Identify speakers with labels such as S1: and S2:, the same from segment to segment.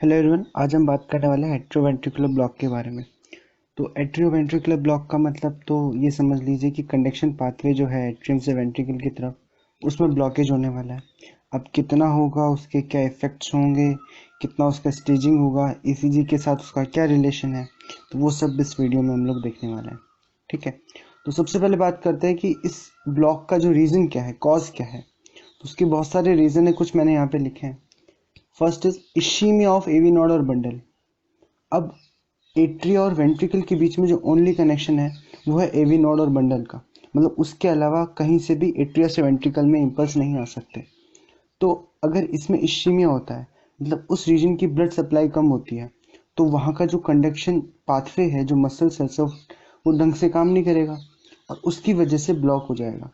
S1: Hello everyone, आज हम बात करने वाले हैं एट्रियोवेंट्रिकुलर ब्लॉक के बारे में। तो एट्रियोवेंट्रिकुलर ब्लॉक का मतलब तो ये समझ लीजिए कि कंडक्शन पाथवे जो है एट्रियम से वेंट्रिकल की तरफ उसमें ब्लॉकेज होने वाला है। अब कितना होगा, उसके क्या इफ़ेक्ट्स होंगे, कितना उसका स्टेजिंग होगा, ईसीजी के साथ उसका क्या रिलेशन है, तो वो सब इस वीडियो में हम लोग देखने वाले हैं। ठीक है, तो सबसे पहले बात करते हैं कि इस ब्लॉक का जो रीज़न क्या है, कॉज क्या है। तो उसके बहुत सारे रीज़न है, कुछ मैंने यहाँ पे लिखे हैं। First is ischemia of AV node और बंडल। अब एट्रिया और वेंट्रिकल के बीच में जो ओनली कनेक्शन है वो है एवी नोड और बंडल का, मतलब उसके अलावा कहीं से भी एट्रिया से वेंट्रिकल में इम्पल्स नहीं आ सकते। तो अगर इसमें इश्चीमिया होता है, मतलब उस रीजन की ब्लड सप्लाई कम होती है, तो वहाँ का जो कंडक्शन पाथवे है, जो मसल सेल्स, वो ढंग से काम नहीं करेगा और उसकी वजह से ब्लॉक हो जाएगा।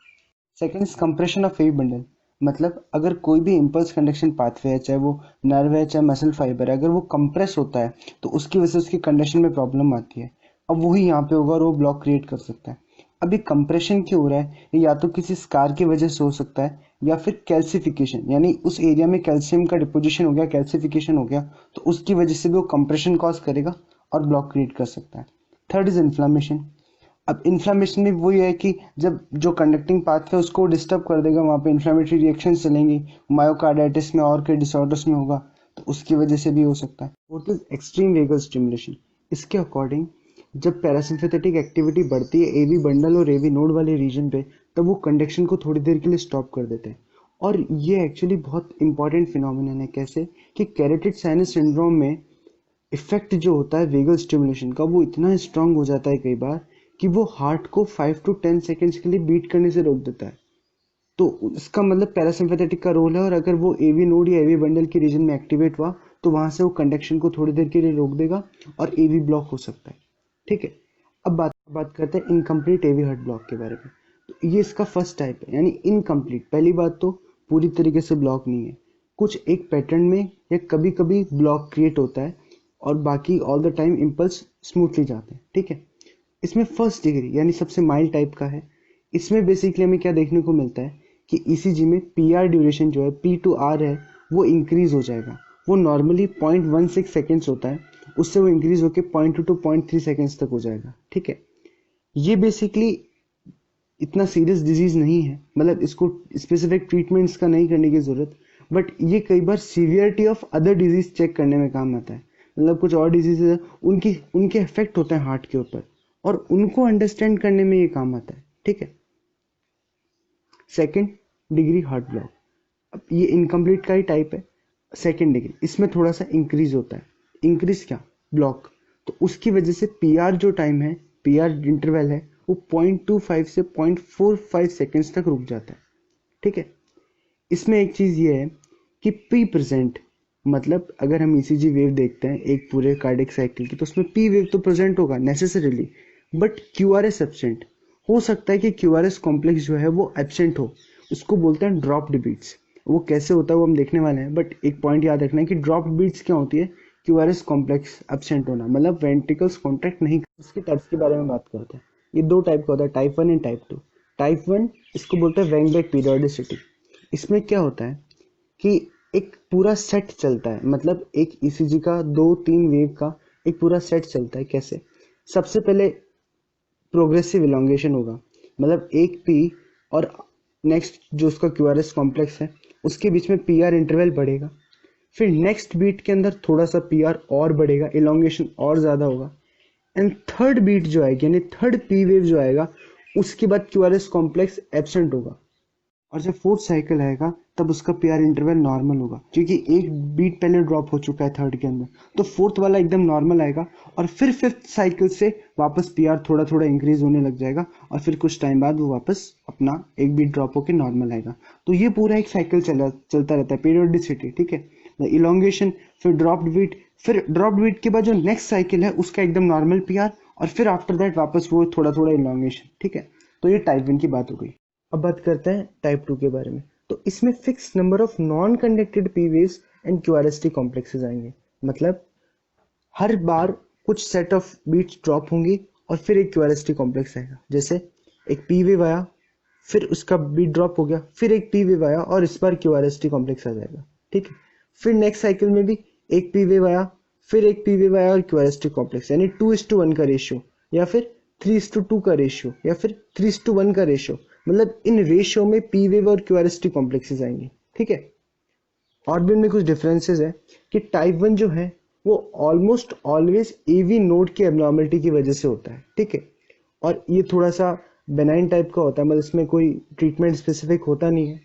S1: Second is compression of wave bundle. मतलब अगर कोई भी इम्पल्स कंडक्शन पाथवे है, चाहे वो नर्व है चाहे मसल फाइबर है, अगर वो कंप्रेस होता है तो उसकी वजह से उसकी कंडक्शन में प्रॉब्लम आती है। अब वही यहाँ पे होगा और वो ब्लॉक क्रिएट कर सकता है। अभी कंप्रेशन क्यों हो रहा है, ये या तो किसी स्कार की वजह से हो सकता है या फिर कैल्सिफिकेशन, यानी उस एरिया में कैल्शियम का डिपोजिशन हो गया, कैल्सिफिकेशन हो गया, तो उसकी वजह से भी वो कंप्रेशन कॉज करेगा और ब्लॉक क्रिएट कर सकता है। Third is inflammation. अब इन्फ्लामेशन में वही है कि जब जो कंडक्टिंग पाथ है उसको डिस्टर्ब कर देगा, वहाँ पे इन्फ्लामेटरी रिएक्शन चलेंगी, मायोकार्डाइटिस में और कई डिसऑर्डर्स में होगा, तो उसकी वजह से भी हो सकता है। Fourth is extreme vagal stimulation. इसके अकॉर्डिंग जब पैरासिम्पैथेटिक एक्टिविटी बढ़ती है एवी बंडल और एवी नोड वाले रीजन पे, तब वो कंडक्शन को थोड़ी देर के लिए स्टॉप कर देते हैं। और ये एक्चुअली बहुत इंपॉर्टेंट फिनोमिनन है। कैसे कि कैरोटिड साइनस सिंड्रोम में इफेक्ट जो होता है वेगल स्टिमुलेशन का, वो इतना स्ट्रांग हो जाता है कई बार कि वो हार्ट को 5 to 10 सेकेंड्स के लिए बीट करने से रोक देता है। तो इसका मतलब पैरासिम्पैथेटिक का रोल है, और अगर वो एवी नोड या एवी बंडल के रीजन में एक्टिवेट हुआ तो वहां से वो कंडक्शन को थोड़ी देर के लिए रोक देगा और एवी ब्लॉक हो सकता है। ठीक है, अब बात करते हैं इनकम्प्लीट एवी हार्ट ब्लॉक के बारे में। तो ये इसका फर्स्ट टाइप है, यानी इनकम्प्लीट। पहली बात तो पूरी तरीके से ब्लॉक नहीं है, कुछ एक पैटर्न में या कभी कभी ब्लॉक क्रिएट होता है और बाकी all the time impulse smoothly जाते हैं। ठीक है, इसमें फर्स्ट डिग्री यानी सबसे माइल्ड टाइप का है। इसमें बेसिकली हमें क्या देखने को मिलता है कि ईसीजी में पीआर ड्यूरेशन जो है पी टू आर है वो इंक्रीज हो जाएगा। वो नॉर्मली 0.16 सेकेंड्स होता है, उससे वो इंक्रीज होकर 0.2 to 0.3 सेकेंड्स तक हो जाएगा। ठीक है, ये बेसिकली इतना सीरियस डिजीज नहीं है, मतलब इसको स्पेसिफिक ट्रीटमेंट्स का नहीं करने की जरूरत, बट ये कई बार severity of other disease check करने में काम आता है। मतलब कुछ और डिजीजेज है, उनके इफेक्ट होते हैं हार्ट के ऊपर, और उनको अंडरस्टैंड करने में ये काम आता है। ठीक है, सेकेंड डिग्री हार्ट ब्लॉक। अब ये इनकम्प्लीट का ही टाइप है। सेकेंड डिग्री इसमें थोड़ा सा इंक्रीज होता है। इंक्रीज क्या, ब्लॉक। तो उसकी वजह से पीआर जो टाइम है, पीआर इंटरवल है, वो 0.25 से 0.45 सेकेंड्स तक रुक जाता है। ठीक है, इसमें एक चीज ये है कि पी प्रेजेंट, मतलब अगर हम ईसीजी वेव देखते हैं एक पूरे कार्डिक साइकिल की, तो उसमें पी वेव तो प्रेजेंट होगा नेसेसरीली, बट क्यूआरएस एब्सेंट हो सकता है कि क्यूआरएस कॉम्प्लेक्स जो है वो एब्सेंट हो। उसको बोलते हैं ड्रॉप्ड बीट्स। वो कैसे होता है वो हम देखने वाले हैं, बट एक पॉइंट याद रखना है कि ड्रॉप्ड बीट्स क्या होती है, क्यूआरएस कॉम्प्लेक्स एब्सेंट होना, मतलब वेंट्रिकल्स कॉन्ट्रैक्ट नहीं। इसके टाइप्स के बारे में बात करते हैं। ये दो टाइप का होता है, टाइप 1 एंड टाइप 2। टाइप 1 इसको बोलते हैं वेंगबेक पीरियोडिसिटी। इसमें क्या होता है कि एक पूरा सेट चलता है, मतलब एक ईसीजी का 2-3 वेव का एक पूरा सेट चलता है। कैसे, सबसे पहले प्रोग्रेसिव इलोंगेशन होगा, मतलब एक पी और नेक्स्ट जो उसका क्यूआरएस कॉम्प्लेक्स है उसके बीच में पीआर इंटरवल बढ़ेगा। फिर नेक्स्ट बीट के अंदर थोड़ा सा पीआर और बढ़ेगा, इलोंगेशन और ज़्यादा होगा। एंड थर्ड बीट जो आएगी, यानी थर्ड पी वेव जो आएगा, उसके बाद क्यूआरएस कॉम्प्लेक्स एब्सेंट होगा। और जब फोर्थ साइकिल आएगा तब उसका पीआर इंटरवल नॉर्मल होगा, क्योंकि एक बीट पहले ड्रॉप हो चुका है थर्ड के अंदर, तो फोर्थ वाला एकदम नॉर्मल आएगा। और फिर फिफ्थ साइकिल से वापस पीआर थोड़ा थोड़ा इंक्रीज होने लग जाएगा, और फिर कुछ टाइम बाद वो वापस अपना एक बीट ड्रॉप होकर नॉर्मल आएगा। तो ये पूरा एक साइकिल चलता रहता है, पीरियोडिसिटी। ठीक है, इलोंगेशन, फिर ड्रॉप्ड बीट, फिर ड्रॉप्ड बीट के बाद जो नेक्स्ट साइकिल है उसका एकदम नॉर्मल पीआर, और फिर आफ्टर दैट वापस वो थोड़ा थोड़ा इलोंगेशन। ठीक है, तो ये टाइप 1 की बात हो गई। अब बात करते हैं टाइप 2 के बारे में। तो इसमें fix number of non conducted P waves and QRST complexes आएंगे। मतलब हर बार कुछ सेट ऑफ बीट्स ड्रॉप होंगी और फिर एक क्यूआरएसटी कॉम्प्लेक्स आएगा। जैसे एक पी वेव आया, फिर उसका बीट ड्रॉप हो गया, फिर एक पी वेव आया और इस बार क्यूआरएसटी कॉम्प्लेक्स आ जाएगा। ठीक है, फिर नेक्स्ट साइकिल में भी एक पी वेव आया, फिर एक पी वेव आया और क्यूआरएसटी कॉम्प्लेक्स, यानी 2:1 का रेशियो, या फिर 3:2 का रेशियो, या फिर 3:1 का रेशियो, मतलब इन रेशियो में पी वेव और क्यूआरएसटी कॉम्प्लेक्सेस आएंगे। ठीक है। और भी इनमें कुछ डिफरेंसेस है कि टाइप 1 जो है वो ऑलमोस्ट ऑलवेज एवी नोड की एबनॉर्मलिटी की वजह से होता है। ठीक है। और ये थोड़ा सा बेनाइन टाइप का होता है, मतलब इसमें कोई ट्रीटमेंट स्पेसिफिक होता नहीं है।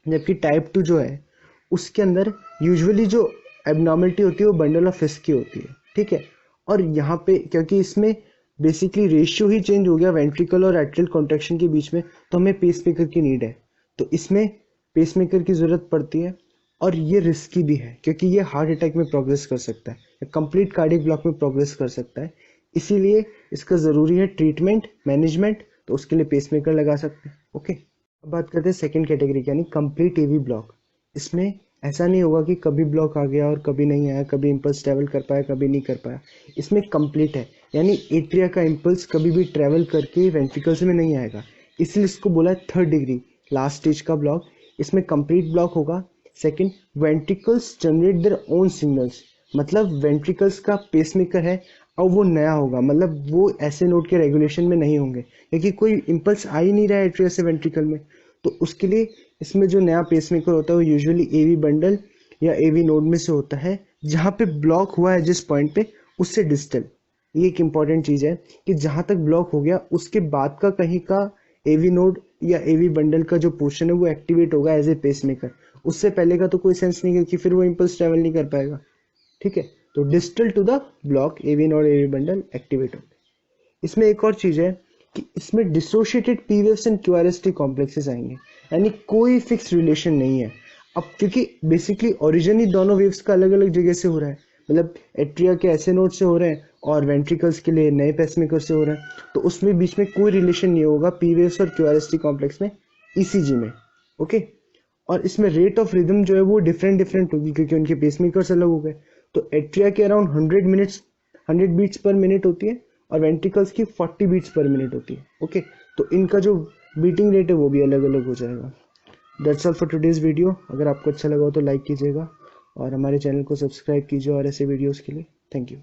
S1: जबकि टाइप 2 जो है उसके अंदर यूजुअली जो एबनॉर्मलिटी होती है वो बंडल ऑफ फिस्क की होती है। ठीक है। और यहाँ पे क्योंकि इसमें बेसिकली रेशियो ही चेंज हो गया वेंट्रिकल और एट्रियल कॉन्ट्रैक्शन के बीच में, तो हमें पेसमेकर की नीड है। तो इसमें पेसमेकर की ज़रूरत पड़ती है। और ये रिस्की भी है क्योंकि ये हार्ट अटैक में प्रोग्रेस कर सकता है या कंप्लीट कार्डियक ब्लॉक में प्रोग्रेस कर सकता है। इसीलिए इसका ज़रूरी है ट्रीटमेंट मैनेजमेंट, तो उसके लिए पेसमेकर लगा सकते हैं। ओके। अब बात करते हैं सेकंड कैटेगरी की, यानी कंप्लीट एवी ब्लॉक। इसमें ऐसा नहीं होगा कि कभी ब्लॉक आ गया और कभी नहीं आया, कभी इम्पल्स ट्रैवल कर पाया कभी नहीं कर पाया। इसमें कंप्लीट है, यानी एट्रिया का इम्पल्स कभी भी ट्रैवल करके वेंट्रिकल्स में नहीं आएगा, इसलिए इसको बोला है थर्ड डिग्री लास्ट स्टेज का ब्लॉक। इसमें कंप्लीट ब्लॉक होगा। Second, ventricles generate their own signals, मतलब वेंट्रिकल्स का पेसमेकर है और वो नया होगा, मतलब वो ऐसे नोड के रेगुलेशन में नहीं होंगे क्योंकि कोई इम्पल्स आ ही नहीं रहा है एट्रिया से वेंट्रिकल में। तो उसके लिए इसमें जो नया पेसमेकर होता है वो यूजुअली एवी बंडल या एवी नोड में से होता है, जहाँ पे ब्लॉक हुआ है जिस पॉइंट पे उससे डिस्टल। ये एक इम्पॉर्टेंट चीज़ है कि जहाँ तक ब्लॉक हो गया उसके बाद का कहीं का एवी नोड या एवी बंडल का जो पोर्शन है वो एक्टिवेट होगा एज ए पेसमेकर। उससे पहले का तो कोई सेंस नहीं क्योंकि फिर वो इम्पल्स ट्रैवल नहीं कर पाएगा। ठीक है। तो distal to the block AV node AV bundle activate होगा। इसमें एक और चीज़ है कि इसमें dissociated P waves and QRST complexes आएंगे, यानी कोई फिक्स रिलेशन नहीं है। अब क्योंकि बेसिकली ओरिजिन ही दोनों वेव्स का अलग अलग जगह से हो रहा है, मतलब एट्रिया के ऐसे नोड से हो रहे हैं और वेंट्रिकल्स के लिए नए पेसमेकर से हो रहा है, तो उसमें बीच में कोई रिलेशन नहीं होगा पी वेव्स और क्यूआरएसटी कॉम्प्लेक्स में ईसीजी में। ओके। और इसमें रेट ऑफ रिदम जो है वो डिफरेंट डिफरेंट होगी क्योंकि उनके पेसमेकर्स अलग हो गए। तो एट्रिया के अराउंड 100 बीट्स पर मिनट होती है और वेंट्रिकल्स की 40 बीट्स पर मिनट होती है। ओके। तो इनका जो बीटिंग रेट है वो भी अलग अलग हो जाएगा। That's all for today's video. अगर आपको अच्छा लगा हो तो लाइक कीजिएगा और हमारे चैनल को सब्सक्राइब कीजिए और ऐसे वीडियोस के लिए। Thank you.